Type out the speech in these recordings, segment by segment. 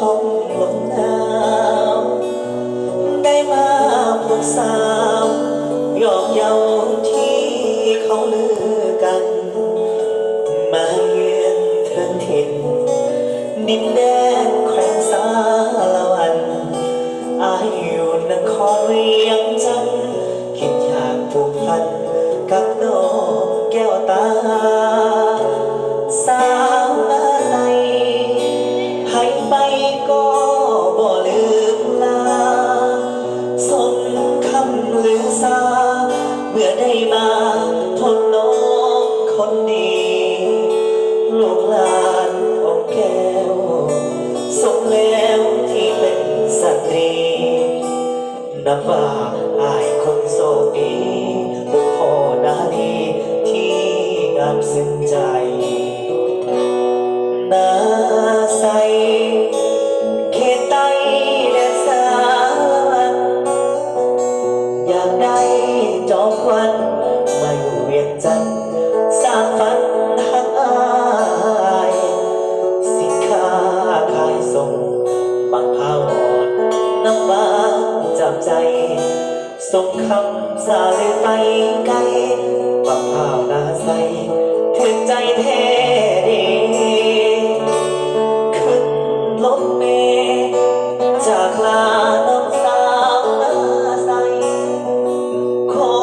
ห้องลมหนาวได้มาพบสาวหยอกเย้าที่เขาลือกันมาเยือนเทินถิ่นดินแดนแขวงสาละวันอายุนครเวียงจันทน์คิดอยากผูกพันกับน้องแก้วตาสาวอาศัยให้ไปก็บ่ลืมลาสมคำลือสาเมื่อได้มาพบน้องคนดีลูกหลานของแก้วสมแล้วที่เป็นสตรีนับว่าอายคนโชคดีลูกพ่อนาลีที่งามซึ้งใจนาใสเขตใต้แดนสาวันอยากได้จอมควันมาอยู่เวียงจันทน์สร้างฝันหักอายสินค้าขายส่งบางพาวอ่อนน้ำบางจับใจส่งคำสาเลยไปไกลบางพาวนาใสถึงใจแท้ดีขึ้นรถเมล์จากลาน้องสาวนาใสขอ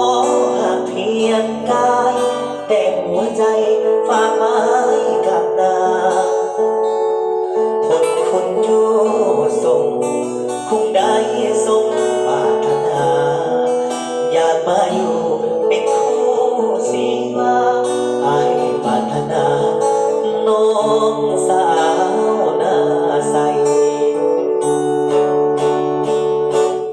หากเพียงกายแต่หัวใจฝากไว้กับนาทนคุณอยู่ส่งคงได้สมปรารถนาอยากมาอยู่เป็นคู่สีมาอายปรารถนาน้องสา